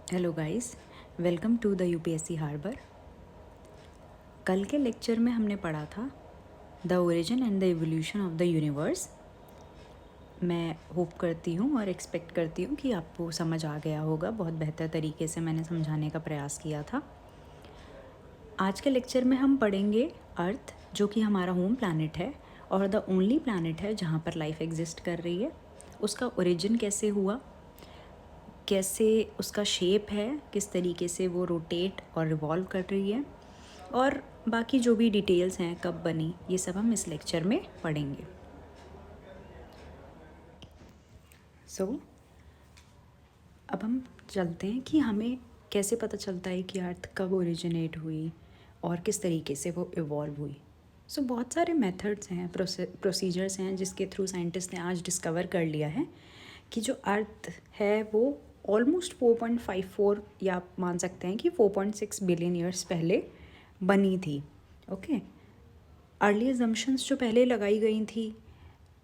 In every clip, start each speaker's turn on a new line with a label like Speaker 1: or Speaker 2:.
Speaker 1: Hello guys, welcome to the UPSC harbour. कल के lecture में हमने पढ़ा था the origin and the evolution of the universe. मैं होप करती हूँ और एक्सपेक्ट करती हूँ कि आपको समझ आ गया होगा। बहुत बेहतर तरीके से मैंने समझाने का प्रयास किया था। आज के लेक्चर में हम पढ़ेंगे अर्थ, जो कि हमारा होम प्लैनेट है और द ओनली प्लैनेट है जहाँ पर लाइफ एग्जिस्ट कर रही है। उसका ओरिजिन कैसे हुआ, कैसे उसका शेप है, किस तरीके से वो रोटेट और रिवॉल्व कर रही है, और बाकी जो भी डिटेल्स हैं कब बनी, ये सब हम इस लेक्चर में पढ़ेंगे। अब हम चलते हैं कि हमें कैसे पता चलता है कि अर्थ कब ओरिजिनेट हुई और किस तरीके से वो इवॉल्व हुई। बहुत सारे मेथड्स हैं, प्रोसीजर्स हैं जिसके थ्रू साइंटिस्ट ने आज डिस्कवर कर लिया है कि जो अर्थ है वो ऑलमोस्ट 4.54 या आप मान सकते हैं कि 4.6 बिलियन ईयर्स पहले बनी थी। ओके, अर्ली अजम्पशंस जो पहले लगाई गई थी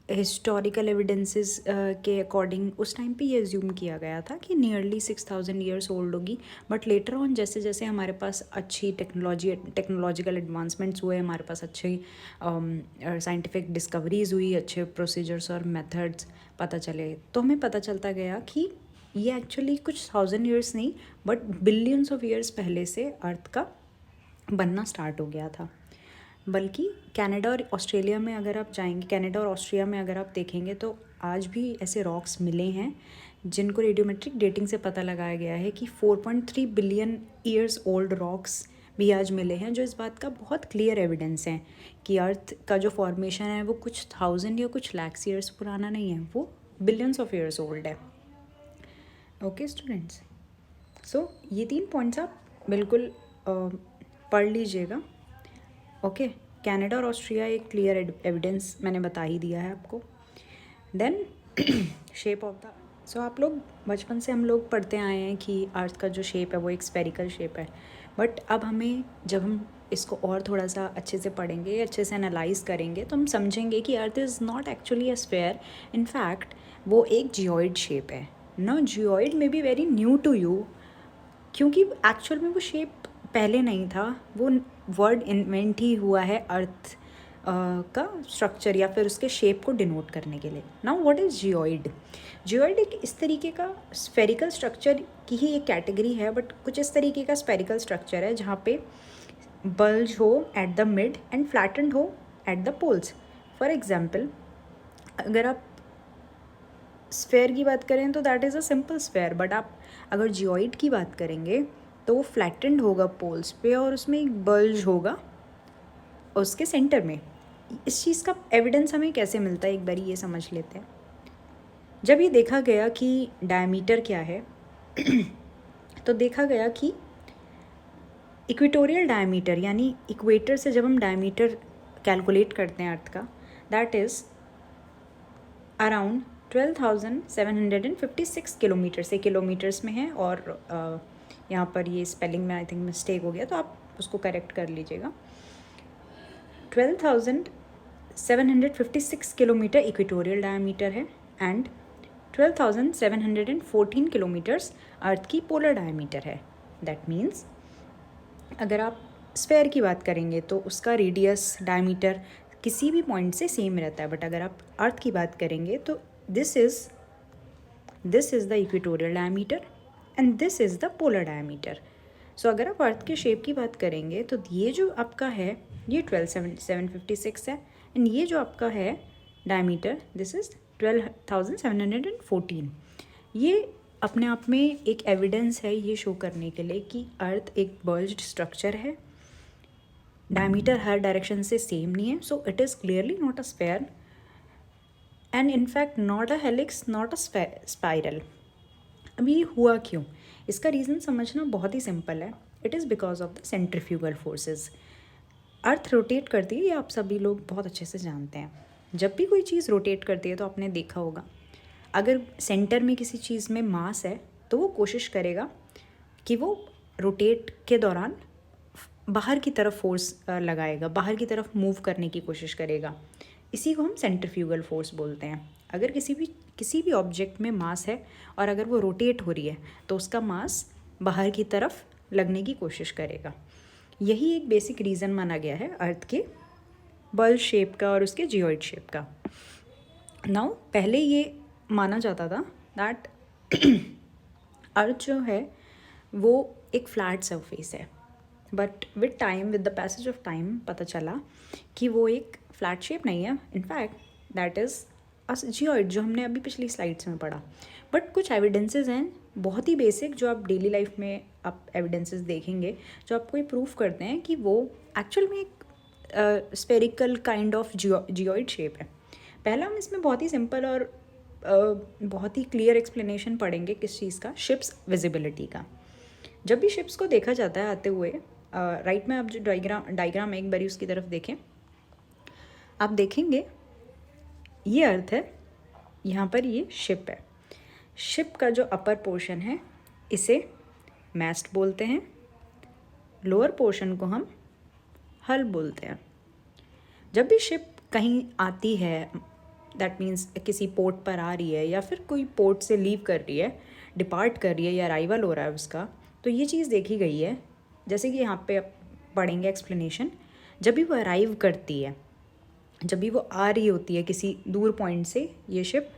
Speaker 1: हिस्टोरिकल एविडेंसेस के अकॉर्डिंग, उस टाइम पे ये एज्यूम किया गया था कि नियरली 6000 ईयर्स ओल्ड होगी। बट लेटर ऑन जैसे जैसे हमारे पास अच्छी टेक्नोलॉजिकल एडवांसमेंट्स हुए, हमारे पास अच्छी साइंटिफिक डिस्कवरीज हुई, अच्छे प्रोसीजर्स और मेथड्स पता चले, तो हमें पता चलता गया कि ये एक्चुअली कुछ 1000 ईयर्स नहीं बट बिलियंस ऑफ ईयर्स पहले से अर्थ का बनना स्टार्ट हो गया था। बल्कि कनाडा और ऑस्ट्रेलिया में अगर आप जाएंगे, कनाडा और ऑस्ट्रिया में अगर आप देखेंगे तो आज भी ऐसे रॉक्स मिले हैं जिनको रेडियोमेट्रिक डेटिंग से पता लगाया गया है कि 4.3 बिलियन ईयर्स ओल्ड रॉक्स भी आज मिले हैं, जो इस बात का बहुत क्लियर एविडेंस है कि अर्थ का जो फॉर्मेशन है वो कुछ 1000 या कुछ लैक्स ईयर्स पुराना नहीं है, वो बिलियंस ऑफ ईयर्स ओल्ड है। ओके स्टूडेंट्स, ये 3 पॉइंट्स आप बिल्कुल पढ़ लीजिएगा। ओके, कनाडा और ऑस्ट्रिया एक क्लियर एविडेंस मैंने बता ही दिया है आपको। देन शेप ऑफ द आप लोग बचपन से हम लोग पढ़ते आए हैं कि अर्थ का जो शेप है वो एक स्फेरिकल शेप है। बट अब हमें, जब हम इसको और थोड़ा सा अच्छे से पढ़ेंगे, अच्छे से एनालाइज करेंगे, तो हम समझेंगे कि earth is not actually a sphere. In fact वो एक जियोइड शेप है। No, geoid may be very new to you, क्योंकि एक्चुअल में वो शेप पहले नहीं था, वो वर्ड इन्वेंट ही हुआ है अर्थ का स्ट्रक्चर या फिर उसके शेप को डिनोट करने के लिए। Now what is geoid? Geoid एक इस तरीके का स्फेरिकल स्ट्रक्चर की ही एक कैटेगरी है, बट कुछ इस तरीके का स्फेरिकल स्ट्रक्चर है जहाँ पे बल्ज हो at the mid and flattened हो at the poles. For example, अगर आप स्फेयर की बात करें तो that is a simple sphere, but आप अगर जियोइड की बात करेंगे तो वो फ्लैटेंड होगा पोल्स पे और उसमें एक बल्ज होगा उसके सेंटर में। इस चीज़ का एविडेंस हमें कैसे मिलता है, एक बारी ये समझ लेते हैं। जब ये देखा गया कि डायमीटर क्या है तो देखा गया कि इक्वेटोरियल डायमीटर, यानी इक्वेटर से जब हम डायमीटर कैलकुलेट करते हैं अर्थ का, दैट इज़ अराउंड 12,756 किलोमीटर से, किलोमीटर्स में है और यहाँ पर ये स्पेलिंग में आई थिंक मिस्टेक हो गया, तो आप उसको करेक्ट कर लीजिएगा। 12,756 किलोमीटर इक्वेटोरियल डायमीटर है एंड 12,714 किलोमीटर्स अर्थ की पोलर डायमीटर है। दैट मीन्स अगर आप स्फेयर की बात करेंगे तो उसका रेडियस, डायमीटर किसी भी पॉइंट से सेम रहता है, बट अगर आप अर्थ की बात करेंगे तो this is the equatorial diameter and this is the polar diameter. So अगर आप अर्थ के शेप की बात करेंगे तो ये जो आपका है ये 12,756 है एंड ये जो आपका है डायमीटर, दिस इज़ 12,714। ये अपने आप में एक एविडेंस है ये शो करने के लिए कि अर्थ एक बल्ज्ड स्ट्रक्चर है, डायमीटर हर डायरेक्शन से सेम नहीं है, so it is clearly not a sphere and in fact not a helix, not a spiral. अब ये हुआ क्यों? इसका रीज़न समझना बहुत ही सिंपल है। It is because of the centrifugal forces. Earth rotate करती है, ये आप सभी लोग बहुत अच्छे से जानते हैं। जब भी कोई चीज़ रोटेट करती है तो आपने देखा होगा, अगर सेंटर में किसी चीज़ में मास है तो वो कोशिश करेगा कि वो रोटेट के दौरान बाहर की तरफ फोर्स लगाएगा, बाहर की तरफ मूव करने की कोशिश करेगा। इसी को हम सेंट्रीफ्यूगल फोर्स बोलते हैं। अगर किसी भी ऑब्जेक्ट में मास है और अगर वो रोटेट हो रही है तो उसका मास बाहर की तरफ लगने की कोशिश करेगा। यही एक बेसिक रीज़न माना गया है अर्थ के बल शेप का और उसके जियोइड शेप का। नाउ पहले ये माना जाता था दैट अर्थ जो है वो एक फ्लैट सरफेस है, but with time, with the passage of time पता चला कि वो एक फ्लैट शेप नहीं है, in fact that is a geoid, जो हमने अभी पिछली स्लाइड्स में पढ़ा। बट कुछ एविडेंसेस हैं बहुत ही बेसिक, जो आप डेली लाइफ में आप एविडेंसेस देखेंगे जो आपको ये प्रूफ करते हैं कि वो एक्चुअल में एक spherical kind of geoid shape है। पहला हम इसमें बहुत ही सिंपल और बहुत ही क्लियर एक्सप्लेनेशन पढ़ेंगे किस चीज़ का, शिप्स विजिबिलिटी का। जब भी शिप्स को देखा जाता है आते हुए, राइट में आप जो डायग्राम एक बारी उसकी तरफ देखें, आप देखेंगे ये अर्थ है, यहाँ पर ये शिप है। शिप का जो अपर पोर्शन है इसे मैस्ट बोलते हैं, लोअर पोर्शन को हम हल बोलते हैं। जब भी शिप कहीं आती है, दैट मीन्स किसी पोर्ट पर आ रही है या फिर कोई पोर्ट से लीव कर रही है, डिपार्ट कर रही है या अराइवल हो रहा है उसका, तो ये चीज़ देखी गई है, जैसे कि यहाँ पे आप पढ़ेंगे एक्सप्लेनेशन। जब भी वो अराइव करती है, जब भी वो आ रही होती है किसी दूर पॉइंट से, ये शिप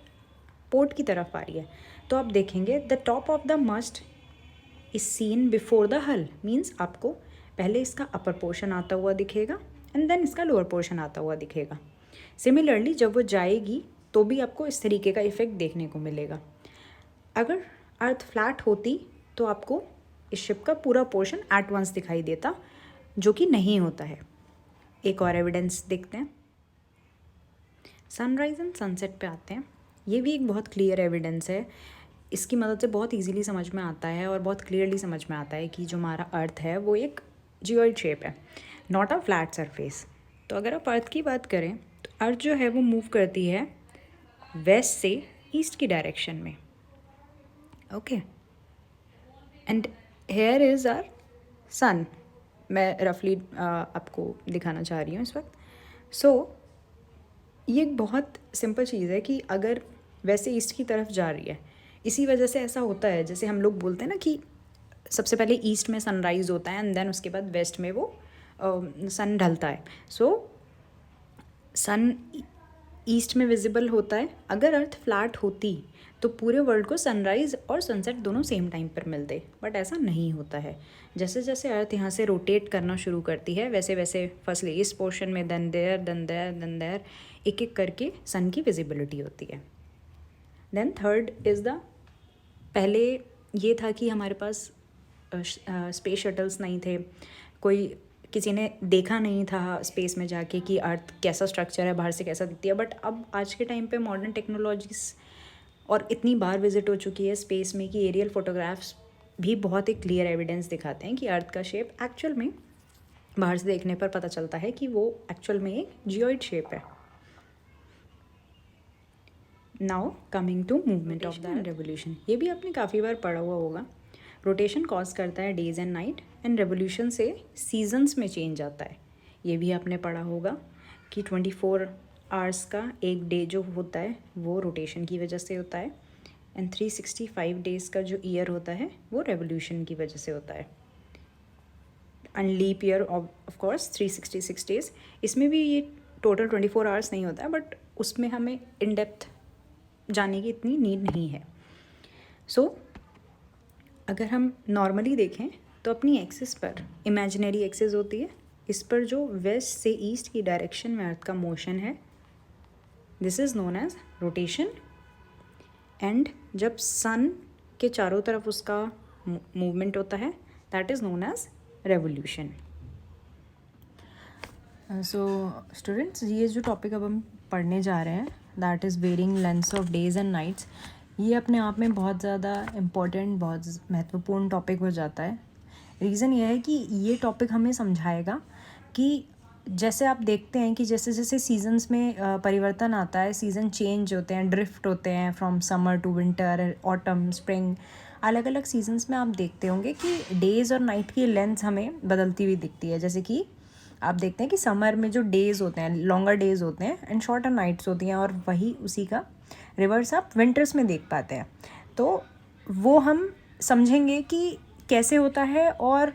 Speaker 1: पोर्ट की तरफ आ रही है, तो आप देखेंगे the top of the must is seen before the हल, मीन्स आपको पहले इसका अपर पोर्शन आता हुआ दिखेगा एंड देन इसका लोअर पोर्शन आता हुआ दिखेगा। सिमिलरली जब वो जाएगी तो भी आपको इस तरीके का इफेक्ट देखने को मिलेगा। अगर अर्थ फ्लैट होती तो आपको इस शिप का पूरा पोर्शन एट वंस दिखाई देता, जो कि नहीं होता है। एक और एविडेंस देखते हैं, सनराइज एंड सनसेट पे आते हैं। ये भी एक बहुत क्लियर एविडेंस है, इसकी मदद से बहुत इजीली समझ में आता है और बहुत क्लियरली समझ में आता है कि जो हमारा अर्थ है वो एक जियोइड शेप है, नॉट अ फ्लैट सरफेस। तो अगर आप अर्थ की बात करें तो अर्थ जो है वो मूव करती है वेस्ट से ईस्ट की डायरेक्शन में, okay. And here is our sun, मैं रफली आपको दिखाना चाह रही हूँ इस वक्त। सो ये एक बहुत सिंपल चीज़ है कि अगर वैसे ईस्ट की तरफ जा रही है, इसी वजह से ऐसा होता है, जैसे हम लोग बोलते हैं ना कि सबसे पहले ईस्ट में सनराइज़ होता है एंड देन उसके बाद वेस्ट में वो सन ढलता है। सो सन ईस्ट में विजिबल होता है। अगर अर्थ फ्लैट होती तो पूरे वर्ल्ड को सनराइज़ और सनसेट दोनों सेम टाइम पर मिलते, बट ऐसा नहीं होता है। जैसे जैसे अर्थ यहाँ से रोटेट करना शुरू करती है वैसे वैसे फर्स्टली इस पोर्शन में, then there, then there, then there, एक एक करके सन की विजिबिलिटी होती है। देन थर्ड इज़ द, पहले ये था कि हमारे पास स्पेस शटल्स नहीं थे, कोई किसी ने देखा नहीं था स्पेस में जाके कि अर्थ कैसा स्ट्रक्चर है, बाहर से कैसा दिखती है। बट अब आज के टाइम पे मॉडर्न टेक्नोलॉजीज और इतनी बार विजिट हो चुकी है स्पेस में कि एरियल फोटोग्राफ्स भी बहुत एक क्लियर एविडेंस दिखाते हैं कि अर्थ का शेप एक्चुअल में बाहर से देखने पर पता चलता है कि वो एक्चुअल में एक जियोइड शेप है। Now coming to movement of the revolution, ये भी आपने काफ़ी बार पढ़ा हुआ होगा। रोटेशन कॉज करता है days and night, and revolution से सीजन्स में चेंज आता है। ये भी आपने पढ़ा होगा कि 24 आवर्स का एक डे जो होता है वो रोटेशन की वजह से होता है, एंड 365 डेज़ का जो ईयर होता है वो रेवोल्यूशन की वजह से होता है। And leap year of course 366 days, इसमें भी ये टोटल 24 आवर्स नहीं होता है, बट उसमें हमें इन डेप्थ जाने की इतनी नीड नहीं है। सो अगर हम नॉर्मली देखें तो अपनी एक्सिस पर, इमेजिनरी एक्सिस होती है, इस पर जो वेस्ट से ईस्ट की डायरेक्शन में अर्थ का मोशन है, this is known as rotation. And जब सन के चारों तरफ उसका मूवमेंट होता है, that is known as revolution. So students, ये जो टॉपिक अब हम पढ़ने जा रहे हैं, that is varying lengths of days and nights, ये अपने आप में बहुत ज़्यादा इम्पॉर्टेंट, बहुत महत्वपूर्ण टॉपिक हो जाता है। रीज़न ये है कि ये टॉपिक हमें समझाएगा कि जैसे आप देखते हैं कि जैसे जैसे सीजन्स में परिवर्तन आता है, सीज़न चेंज होते हैं, ड्रिफ्ट होते हैं from summer to winter, autumn, spring, अलग अलग सीजन्स में आप देखते होंगे कि डेज़ और नाइट की लेंथ हमें बदलती हुई दिखती है। जैसे कि आप देखते हैं कि समर में जो डेज़ होते हैं, लॉन्गर डेज़ होते हैं एंड शॉर्टर नाइट्स होती हैं, और वही उसी का रिवर्स आप विंटर्स में देख पाते हैं। तो वो हम समझेंगे कि कैसे होता है और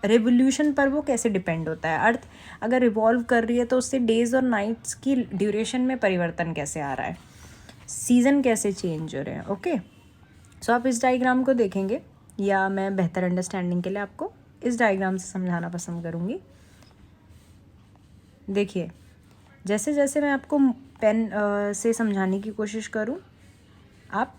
Speaker 1: रिवोल्यूशन पर वो कैसे डिपेंड होता है। अर्थ अगर रिवॉल्व कर रही है तो उससे डेज़ और नाइट्स की ड्यूरेशन में परिवर्तन कैसे आ रहा है, सीज़न कैसे चेंज हो रहे हैं। ओके, सो आप इस डायग्राम को देखेंगे, या मैं बेहतर अंडरस्टैंडिंग के लिए आपको इस डायग्राम से समझाना पसंद करूँगी। देखिए, जैसे जैसे मैं आपको पेन से समझाने की कोशिश करूँ, आप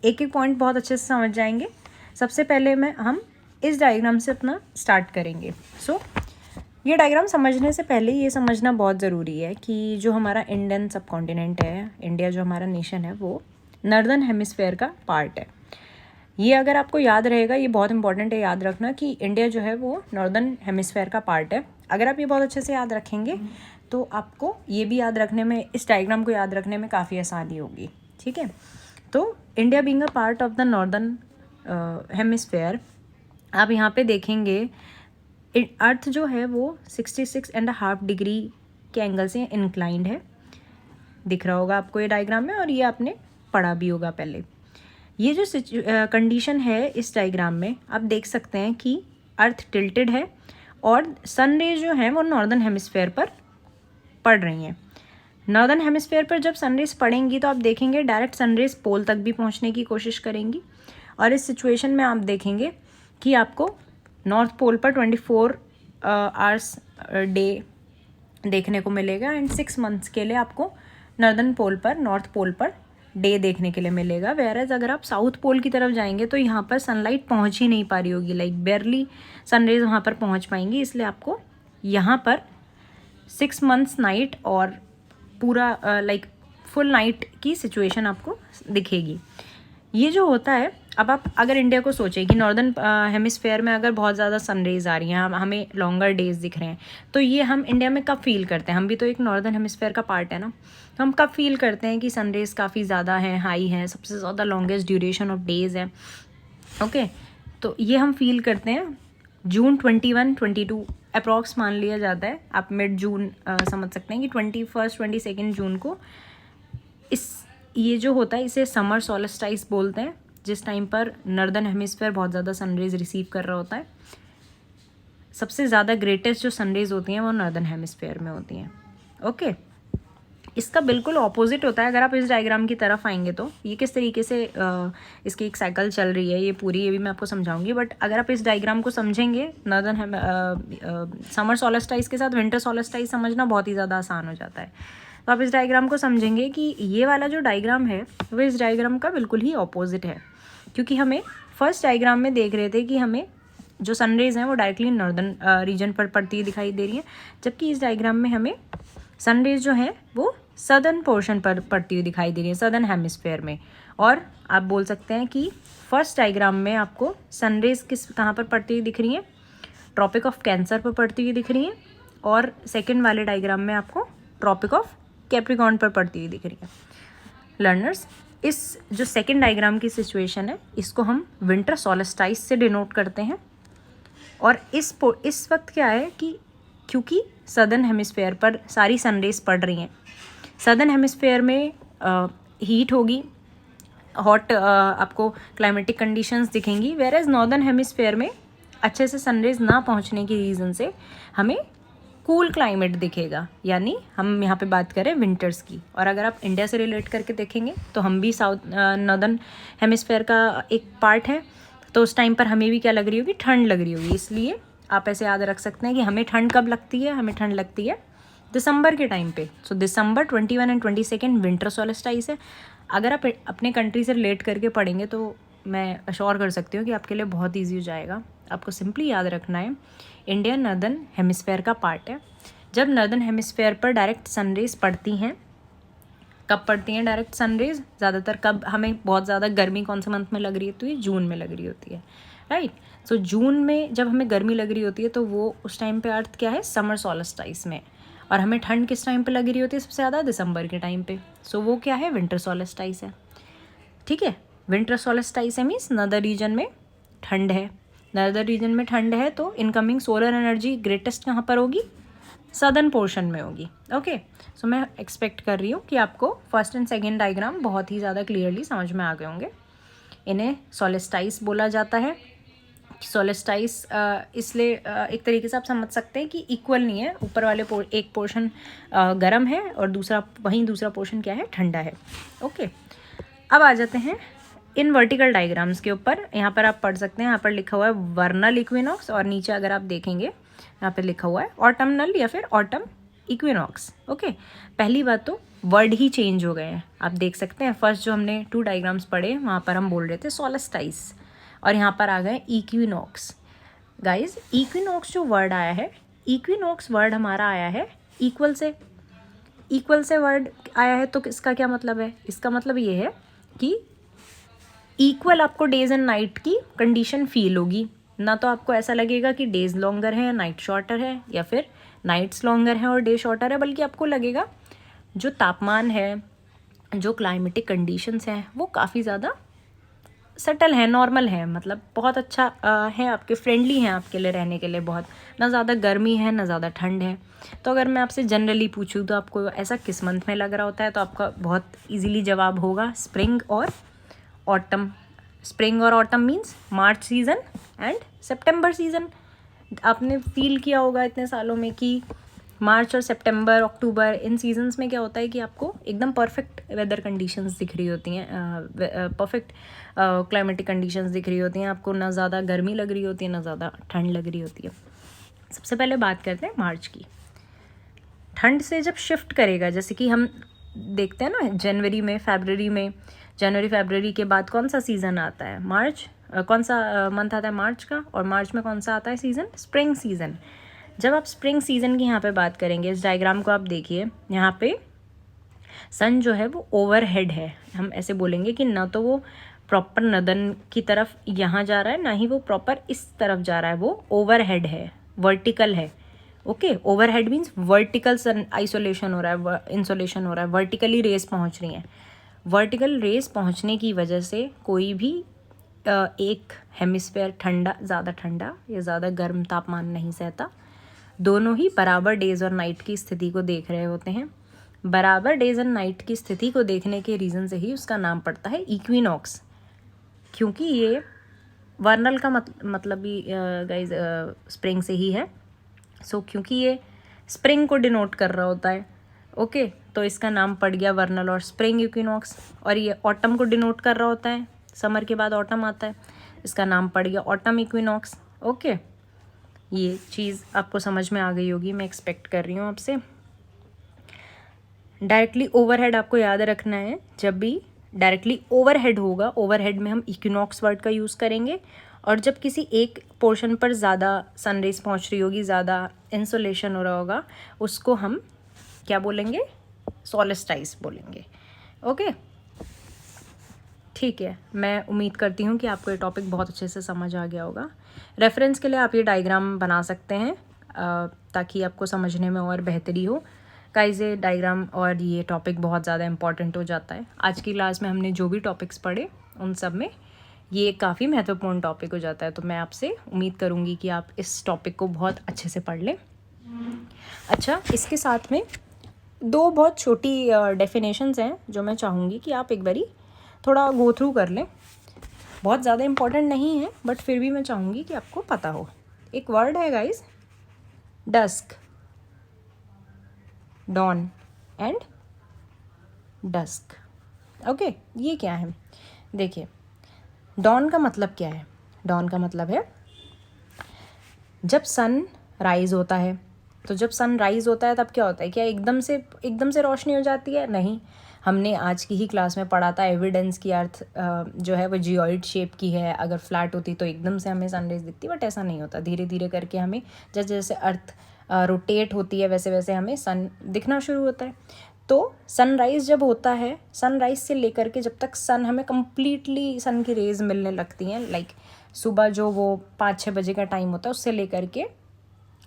Speaker 1: एक एक पॉइंट बहुत अच्छे से समझ जाएंगे। सबसे पहले हम इस डायग्राम से अपना स्टार्ट करेंगे। सो ये डायग्राम समझने से पहले ये समझना बहुत ज़रूरी है कि जो हमारा इंडियन सब कॉन्टिनेंट है, इंडिया जो हमारा नेशन है, वो नॉर्दर्न हेमिस्फेयर का पार्ट है। ये अगर आपको याद रहेगा, ये बहुत इंपॉर्टेंट है याद रखना कि इंडिया जो है वो नॉर्दर्न हेमिस्फेयर का पार्ट है। अगर आप ये बहुत अच्छे से याद रखेंगे तो आपको ये भी याद रखने में, इस डायग्राम को याद रखने में काफ़ी आसानी होगी। ठीक है, तो India being a part of the northern hemisphere, आप यहाँ पे देखेंगे अर्थ जो है वो 66.5 डिग्री के एंगल से इंक्लाइंड है। दिख रहा होगा आपको ये डायग्राम में, और ये आपने पढ़ा भी होगा पहले। ये जो कंडीशन है इस डायग्राम में, आप देख सकते हैं कि अर्थ टिल्टेड है और सन रेज जो हैं वो नॉर्दर्न हेमिस्फेयर पर पड़ रही हैं। नॉर्दर्न हेमिस्फेयर पर जब सनरेज पड़ेंगी तो आप देखेंगे डायरेक्ट सनरेज पोल तक भी पहुंचने की कोशिश करेंगी, और इस सिचुएशन में आप देखेंगे कि आपको नॉर्थ पोल पर 24 आवर्स डे देखने को मिलेगा, एंड 6 मंथ्स के लिए आपको नॉर्दर्न पोल पर, नॉर्थ पोल पर डे देखने के लिए मिलेगा। वेयरएज अगर आप साउथ पोल की तरफ जाएंगे तो यहाँ पर सनलाइट पहुँच ही नहीं पा रही होगी, लाइक बेयरली सनरेज वहाँ पर पहुँच पाएंगी। इसलिए आपको यहाँ पर 6 मंथ्स नाइट और पूरा लाइक फुल नाइट की सिचुएशन आपको दिखेगी। ये जो होता है, अब आप अगर इंडिया को सोचें कि नॉर्दर्न हेमिस्फेयर में अगर बहुत ज़्यादा सनरेज आ रही हैं, हमें लॉन्गर डेज दिख रहे हैं, तो ये हम इंडिया में कब फील करते हैं? हम भी तो एक नॉर्दर्न हेमिस्फेयर का पार्ट है ना, तो हम कब फील करते हैं कि सनरेज काफ़ी ज़्यादा हैं, हाई हैं, सबसे ज़्यादा लॉन्गेस्ट ड्यूरेशन ऑफ डेज है। ओके, तो ये हम फील करते हैं जून 21, 22 अप्रॉक्स मान लिया जाता है, आप मिड जून समझ सकते हैं कि 21, 22 जून को ये जो होता है इसे समर सोलस्टाइस बोलते हैं, जिस टाइम पर नॉर्दर्न हेमिस्फेयर बहुत ज़्यादा सनरेज रिसीव कर रहा होता है। सबसे ज़्यादा ग्रेटेस्ट जो सनरेज होती हैं वो नॉर्दर्न हेमिस्फेयर में होती हैं। ओके, इसका बिल्कुल ऑपोजिट होता है। अगर आप इस डायग्राम की तरफ आएंगे तो ये किस तरीके से इसकी एक साइकिल चल रही है, ये पूरी, ये भी मैं आपको समझाऊंगी। बट अगर आप इस डायग्राम को समझेंगे, नॉर्दर्न समर सोलस्टाइस के साथ विंटर सोलस्टाइस समझना बहुत ही ज़्यादा आसान हो जाता है। तो आप इस डायग्राम को समझेंगे कि ये वाला जो डायग्राम है वो इस डायग्राम का बिल्कुल ही ऑपोजिट है, क्योंकि हमें फर्स्ट डायग्राम में देख रहे थे कि हमें जो सनरेज हैं वो डायरेक्टली नॉर्दर्न रीजन पर पड़ती हुई दिखाई दे रही हैं, जबकि इस डायग्राम में हमें सनरेज जो हैं वो सदर्न पोर्शन पर पड़ती हुई दिखाई दे रही है, सदर्न हेमिस्फेयर में। और आप बोल सकते हैं कि फर्स्ट डायग्राम में आपको सनरेज कहाँ पर पड़ती हुई दिख रही हैं? ट्रॉपिक ऑफ कैंसर पर पड़ती हुई दिख रही हैं, और सेकेंड वाले डायग्राम में आपको ट्रॉपिक ऑफ कैप्रिकॉर्न पर पड़ती हुई दिख रही है। लर्नर्स, इस जो सेकेंड डायग्राम की सिचुएशन है इसको हम विंटर सोलस्टाइस से डिनोट करते हैं। और इस वक्त क्या है कि क्योंकि सदर्न हेमिस्फेयर पर सारी सनरेज पड़ रही हैं, सदर्न हेमिस्फेयर में हीट होगी, हॉट आपको क्लाइमेटिक कंडीशंस दिखेंगी, वेयरएज नॉर्दर्न हेमिस्फेयर में अच्छे से सनरेज ना पहुंचने की रीज़न से हमें कूल क्लाइमेट दिखेगा, यानी हम यहाँ पे बात करें विंटर्स की। और अगर आप इंडिया से रिलेट करके देखेंगे तो हम भी नॉर्दर्न हेमिस्फेयर का एक पार्ट है, तो उस टाइम पर हमें भी क्या लग रही होगी? ठंड लग रही होगी। इसलिए आप ऐसे याद रख सकते हैं कि हमें ठंड कब लगती है? हमें ठंड लगती है दिसंबर के टाइम पे। सो दिसंबर 21 एंड 22 विंटर सोलस्टाइस है। अगर आप अपने कंट्री से रिलेट करके पढ़ेंगे तो मैं अश्योर कर सकती हूँ कि आपके लिए बहुत ईजी हो जाएगा। आपको सिंपली याद रखना है इंडिया नॉर्दर्न हेमिस्फेयर का पार्ट है। जब नॉर्दर्न हेमिस्फेयर पर डायरेक्ट सनरेज पड़ती हैं, कब पड़ती हैं डायरेक्ट सनरेज? ज़्यादातर कब हमें बहुत ज़्यादा गर्मी कौन से मंथ में लग रही होती है? जून में लग रही होती है, राइट। सो जून में जब हमें गर्मी लग रही होती है तो वो उस टाइम पे अर्थ क्या है? समर सोलस्टाइस में। और हमें ठंड किस टाइम पे लग रही होती है सबसे ज़्यादा? दिसंबर के टाइम पे। सो वो क्या है? विंटर सोलस्टाइस है। ठीक है, विंटर सोलस्टाइस है मीन्स नॉर्दर्न रीजन में ठंड है। नॉर्दर्न रीजन में ठंड है तो इनकमिंग सोलर एनर्जी ग्रेटेस्ट कहाँ पर होगी? सदर्न पोर्शन में होगी। ओके, सो मैं एक्सपेक्ट कर रही हूँ कि आपको फर्स्ट एंड सेकेंड डायग्राम बहुत ही ज़्यादा क्लियरली समझ में आ गए होंगे। इन्हें सोलस्टाइस बोला जाता है
Speaker 2: सोलेस्टाइस इसलिए एक तरीके से आप समझ सकते हैं कि इक्वल नहीं है, ऊपर वाले एक पोर्शन गर्म है और दूसरा पोर्शन क्या है, ठंडा है। ओके, अब आ जाते हैं इन वर्टिकल डायग्राम्स के ऊपर। यहाँ पर आप पढ़ सकते हैं, यहाँ पर लिखा हुआ है वर्नल इक्विनॉक्स, और नीचे अगर आप देखेंगे यहाँ पर लिखा हुआ है ऑटमनल या फिर ऑटम इक्विनॉक्स। ओके, पहली बात तो वर्ड ही चेंज हो गए हैं, आप देख सकते हैं। फर्स्ट जो हमने 2 डायग्राम्स पढ़े वहाँ पर हम बोल रहे थे सोलेस्टाइस, और यहाँ पर आ गए इक्विनॉक्स। गाइज, इक्विनॉक्स जो वर्ड आया है, इक्विनॉक्स वर्ड हमारा आया है इक्वल से वर्ड आया है। तो इसका क्या मतलब है? इसका मतलब ये है कि इक्वल आपको डेज एंड नाइट की कंडीशन फील होगी। ना तो आपको ऐसा लगेगा कि डेज लॉन्गर है नाइट शॉर्टर है, या फिर नाइट्स लॉन्गर है और डे शॉर्टर है, बल्कि आपको लगेगा जो तापमान है, जो क्लाइमेटिक कंडीशंस हैं, वो काफ़ी ज़्यादा सटल है, नॉर्मल है, मतलब बहुत अच्छा है, आपके फ्रेंडली हैं आपके लिए रहने के लिए। बहुत ना ज़्यादा गर्मी है ना ज़्यादा ठंड है। तो अगर मैं आपसे जनरली पूछूँ तो आपको ऐसा किस मंथ में लग रहा होता है, तो आपका बहुत इजीली जवाब होगा स्प्रिंग और ऑटम। स्प्रिंग और autumn means March season and September season. आपने फील किया होगा इतने सालों में कि मार्च और सितंबर, अक्टूबर, इन सीजन्स में क्या होता है कि आपको एकदम परफेक्ट वेदर कंडीशंस दिख रही होती हैं, परफेक्ट क्लाइमेटिक कंडीशंस दिख रही होती हैं आपको। ना ज़्यादा गर्मी लग रही होती है ना ज़्यादा ठंड लग रही होती है। सबसे पहले बात करते हैं मार्च की। ठंड से जब शिफ्ट करेगा, जैसे कि हम देखते हैं ना जनवरी फरवरी के बाद कौन सा सीज़न आता है? मार्च। कौन सा मंथ आता है? मार्च का। और मार्च में कौन सा आता है सीज़न? Spring season. जब आप स्प्रिंग सीज़न की यहाँ पे बात करेंगे, इस डायग्राम को आप देखिए, यहाँ पे सन जो है वो ओवरहेड है। हम ऐसे बोलेंगे कि ना तो वो प्रॉपर नदन की तरफ यहाँ जा रहा है, ना ही वो प्रॉपर इस तरफ जा रहा है, वो ओवरहेड है, वर्टिकल है। ओके, ओवरहेड मीन्स वर्टिकल सन आइसोलेशन हो रहा है, इंसोलेशन हो रहा है, वर्टिकली रेस पहुँच रही हैं। वर्टिकल रेस पहुँचने की वजह से कोई भी एक हेमिस्फेयर ज़्यादा ठंडा या ज़्यादा गर्म तापमान नहीं सहता। दोनों ही बराबर डेज और नाइट की स्थिति को देख रहे होते हैं। बराबर डेज एंड नाइट की स्थिति को देखने के रीज़न से ही उसका नाम पड़ता है इक्विनॉक्स, क्योंकि ये वर्नल का मतलब भी गाइज स्प्रिंग से ही है। सो क्योंकि ये स्प्रिंग को डिनोट कर रहा होता है, ओके, तो इसका नाम पड़ गया वर्नल और स्प्रिंग इक्विनॉक्स। और ये ऑटम को डिनोट कर रहा होता है, समर के बाद ऑटम आता है, इसका नाम पड़ गया ऑटम इक्विनॉक्स। ओके, ये चीज़ आपको समझ में आ गई होगी, मैं एक्सपेक्ट कर रही हूँ आपसे। डायरेक्टली ओवरहेड आपको याद रखना है, जब भी डायरेक्टली ओवरहेड होगा, ओवरहेड में हम इक्विनॉक्स वर्ड का यूज़ करेंगे। और जब किसी एक पोर्शन पर ज़्यादा सनरेज पहुँच रही होगी, ज़्यादा इंसोलेशन हो रहा होगा, उसको हम क्या बोलेंगे? सोलेस्टाइस बोलेंगे। ओके, ठीक है, मैं उम्मीद करती हूँ कि आपको ये टॉपिक बहुत अच्छे से समझ आ गया होगा। रेफरेंस के लिए आप ये डायग्राम बना सकते हैं ताकि आपको समझने में और बेहतरी हो। गाइस, ये डायग्राम और ये टॉपिक बहुत ज़्यादा इंपॉर्टेंट हो जाता है। आज की क्लास में हमने जो भी टॉपिक्स पढ़े उन सब में ये काफ़ी महत्वपूर्ण टॉपिक हो जाता है। तो मैं आपसे उम्मीद करूँगी कि आप इस टॉपिक को बहुत अच्छे से पढ़ लें। अच्छा, इसके साथ में 2 बहुत छोटी डेफिनेशंस हैं जो मैं चाहूँगी कि आप एक बारी थोड़ा गो थ्रू कर लें। बहुत ज़्यादा इम्पोर्टेंट नहीं है, बट फिर भी मैं चाहूँगी कि आपको पता हो। एक वर्ड है guys, dusk, dawn and dusk. Okay, ये क्या है? देखिए, डॉन का मतलब क्या है? डॉन का मतलब है जब सन राइज होता है। तो जब सन राइज होता है तब क्या होता है? क्या एकदम से रोशनी हो जाती है? नहीं। हमने आज की ही क्लास में पढ़ा था एविडेंस की अर्थ जो है वो जियोइड शेप की है। अगर फ्लैट होती तो एकदम से हमें सनराइज दिखती, बट ऐसा नहीं होता। धीरे धीरे करके हमें जैसे जैसे अर्थ रोटेट होती है वैसे वैसे हमें सन दिखना शुरू होता है। तो सनराइज़ जब होता है, सनराइज़ से लेकर के जब तक सन हमें कम्प्लीटली सन की रेज़ मिलने लगती हैं, लाइक सुबह जो वो 5-6 बजे का टाइम होता है उससे लेकर के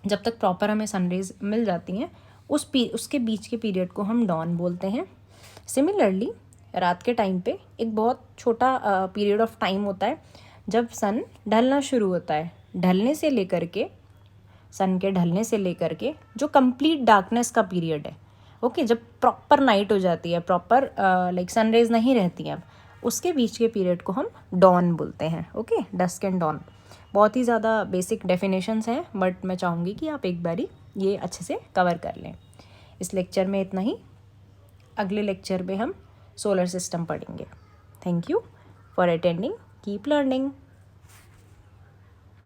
Speaker 2: जब तक प्रॉपर हमें सनरेज मिल जाती हैं, उसके बीच के पीरियड को हम डॉन बोलते हैं। सिमिलरली रात के टाइम पे एक बहुत छोटा पीरियड ऑफ टाइम होता है जब सन ढलना शुरू होता है। सन के ढलने से लेकर के जो कंप्लीट डार्कनेस का पीरियड है, ओके, जब प्रॉपर नाइट हो जाती है, प्रॉपर लाइक सनरेज नहीं रहती हैं, अब उसके बीच के पीरियड को हम डॉन बोलते हैं। ओके, डस्क एंड डॉन बहुत ही ज़्यादा बेसिक डेफिनेशंस हैं, बट मैं चाहूँगी कि आप एक बारी ये अच्छे से कवर कर लें। इस लेक्चर में इतना ही। अगले लेक्चर में हम सोलर सिस्टम पढ़ेंगे। Thank you for attending. Keep learning.